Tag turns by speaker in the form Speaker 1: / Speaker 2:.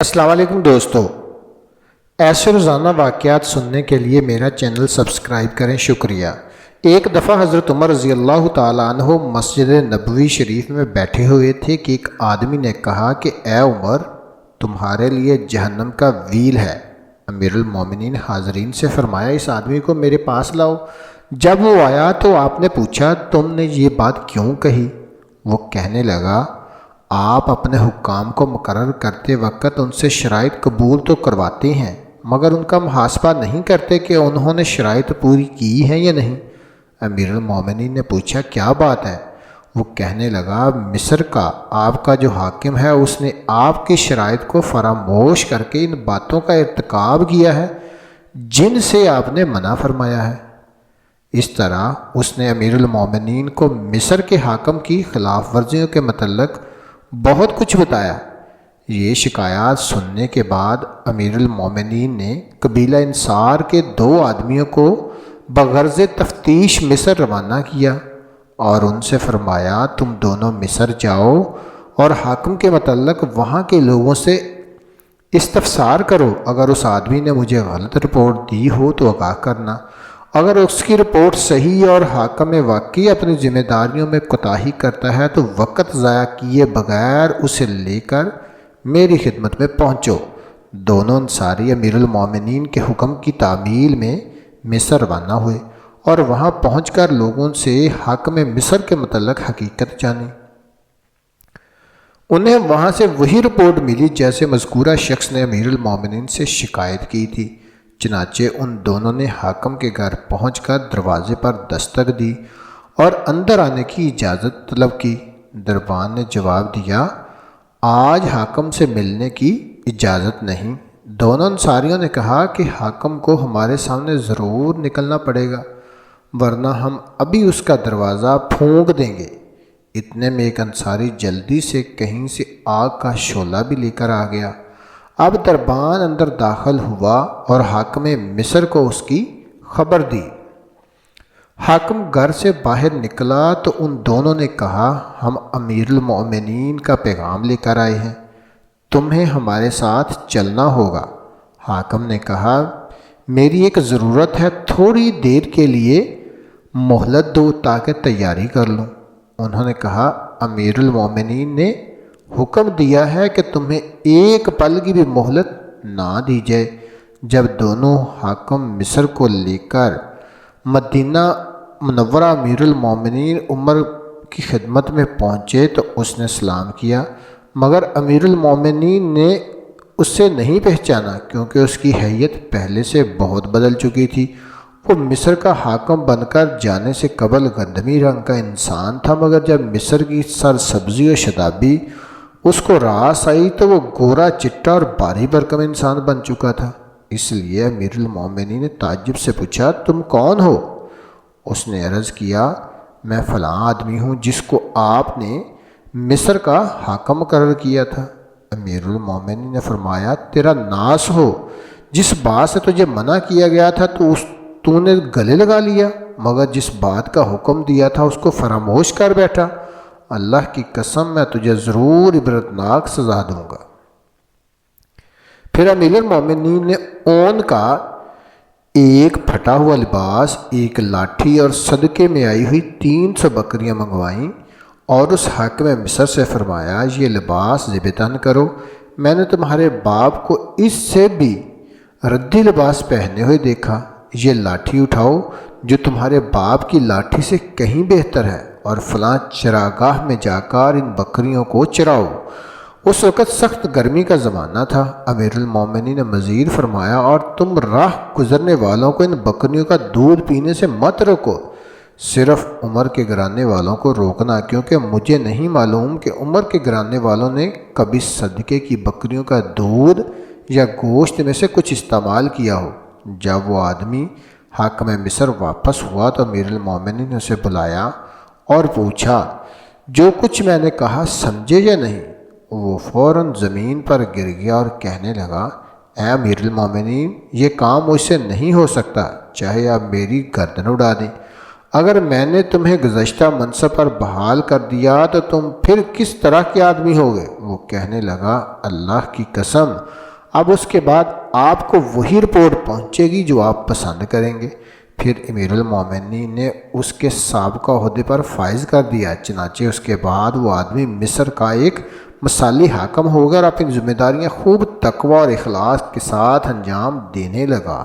Speaker 1: السلام علیکم دوستو، ایسے روزانہ واقعات سننے کے لیے میرا چینل سبسکرائب کریں، شکریہ۔ ایک دفعہ حضرت عمر رضی اللہ تعالیٰ عنہ مسجد نبوی شریف میں بیٹھے ہوئے تھے کہ ایک آدمی نے کہا کہ اے عمر، تمہارے لیے جہنم کا ویل ہے۔ امیر المومنین حاضرین سے فرمایا، اس آدمی کو میرے پاس لاؤ۔ جب وہ آیا تو آپ نے پوچھا، تم نے یہ بات کیوں کہی؟ وہ کہنے لگا، آپ اپنے حکام کو مقرر کرتے وقت ان سے شرائط قبول تو کرواتے ہیں، مگر ان کا محاسبہ نہیں کرتے کہ انہوں نے شرائط پوری کی ہیں یا نہیں۔ امیر المومنین نے پوچھا، کیا بات ہے؟ وہ کہنے لگا، مصر کا آپ کا جو حاکم ہے اس نے آپ کی شرائط کو فراموش کر کے ان باتوں کا ارتکاب کیا ہے جن سے آپ نے منع فرمایا ہے۔ اس طرح اس نے امیر المومنین کو مصر کے حاکم کی خلاف ورزیوں کے متعلق بہت کچھ بتایا۔ یہ شکایات سننے کے بعد امیر المومنین نے قبیلہ انصار کے 2 آدمیوں کو بغرض تفتیش مصر روانہ کیا اور ان سے فرمایا، تم دونوں مصر جاؤ اور حاکم کے متعلق وہاں کے لوگوں سے استفسار کرو۔ اگر اس آدمی نے مجھے غلط رپورٹ دی ہو تو آگاہ کرنا، اگر اس کی رپورٹ صحیح اور حاکم واقعی اپنی ذمہ داریوں میں کوتاہی کرتا ہے تو وقت ضائع کیے بغیر اسے لے کر میری خدمت میں پہنچو۔ دونوں انصاری امیر المومنین کے حکم کی تعمیل میں مصر روانہ ہوئے اور وہاں پہنچ کر لوگوں سے حاکم مصر کے متعلق حقیقت جانی۔ انہیں وہاں سے وہی رپورٹ ملی جیسے مذکورہ شخص نے امیر المومنین سے شکایت کی تھی۔ چنانچہ ان دونوں نے حاکم کے گھر پہنچ کر دروازے پر دستک دی اور اندر آنے کی اجازت طلب کی۔ دربان نے جواب دیا، آج حاکم سے ملنے کی اجازت نہیں۔ دونوں انصاریوں نے کہا کہ حاکم کو ہمارے سامنے ضرور نکلنا پڑے گا، ورنہ ہم ابھی اس کا دروازہ پھونک دیں گے۔ اتنے میں ایک انصاری جلدی سے کہیں سے آگ کا شعلہ بھی لے کر آ گیا۔ اب دربان اندر داخل ہوا اور حاکم مصر کو اس کی خبر دی۔ حاکم گھر سے باہر نکلا تو ان دونوں نے کہا، ہم امیر المومنین کا پیغام لے کر آئے ہیں، تمہیں ہمارے ساتھ چلنا ہوگا۔ حاکم نے کہا، میری ایک ضرورت ہے، تھوڑی دیر کے لیے مہلت دو تاکہ تیاری کر لوں۔ انہوں نے کہا، امیر المومنین نے حکم دیا ہے کہ تمہیں ایک پل کی بھی مہلت نہ دی جائے۔ جب دونوں حاکم مصر کو لے کر مدینہ منورہ امیر المومنین عمر کی خدمت میں پہنچے تو اس نے سلام کیا، مگر امیر المومنین نے اس سے نہیں پہچانا کیونکہ اس کی حیت پہلے سے بہت بدل چکی تھی۔ وہ مصر کا حاکم بن کر جانے سے قبل گندمی رنگ کا انسان تھا، مگر جب مصر کی سرسبزی و شادابی اس کو راس آئی تو وہ گورا چٹا اور بھاری بھرکم انسان بن چکا تھا۔ اس لیے امیر المومنین نے تعجب سے پوچھا، تم کون ہو؟ اس نے عرض کیا، میں فلاں آدمی ہوں جس کو آپ نے مصر کا حاکم مقرر کیا تھا۔ امیر المومنین نے فرمایا، تیرا ناس ہو، جس بات سے تجھے منع کیا گیا تھا تو نے گلے لگا لیا، مگر جس بات کا حکم دیا تھا اس کو فراموش کر بیٹھا۔ اللہ کی قسم، میں تجھے ضرور عبرتناک سزا دوں گا۔ پھر امیر المومنین نے اون کا ایک پھٹا ہوا لباس، ایک لاٹھی اور صدقے میں آئی ہوئی 300 بکریاں منگوائیں اور اس حاکم مصر سے فرمایا، یہ لباس ذبح تن کرو۔ میں نے تمہارے باپ کو اس سے بھی ردی لباس پہنے ہوئے دیکھا۔ یہ لاٹھی اٹھاؤ جو تمہارے باپ کی لاٹھی سے کہیں بہتر ہے اور فلاں چراگاہ میں جا کر ان بکریوں کو چراؤ۔ اس وقت سخت گرمی کا زمانہ تھا۔ امیر المومنین نے مزید فرمایا، اور تم راہ گزرنے والوں کو ان بکریوں کا دودھ پینے سے مت روکو، صرف عمر کے گھرانے والوں کو روکنا، کیونکہ مجھے نہیں معلوم کہ عمر کے گھرانے والوں نے کبھی صدقے کی بکریوں کا دودھ یا گوشت میں سے کچھ استعمال کیا ہو۔ جب وہ آدمی حاکم مصر واپس ہوا تو امیر المومنین نے اسے بلایا اور پوچھا، جو کچھ میں نے کہا سمجھے یا نہیں؟ وہ فوراً زمین پر گر گیا اور کہنے لگا، اے امیر المومنین، یہ کام مجھ سے نہیں ہو سکتا، چاہے آپ میری گردن اڑا دیں۔ اگر میں نے تمہیں گزشتہ منصب پر بحال کر دیا تو تم پھر کس طرح کے آدمی ہوگے؟ وہ کہنے لگا اللہ کی قسم، اب اس کے بعد آپ کو وہی رپورٹ پہنچے گی جو آپ پسند کریں گے۔ پھر امیر المومنین نے اس کے سابقہ عہدے پر فائز کر دیا، چنانچہ اس کے بعد وہ آدمی مصر کا ایک مثالی حاکم ہو گیا اور اپنی ذمہ داریاں خوب تقوی اور اخلاص کے ساتھ انجام دینے لگا۔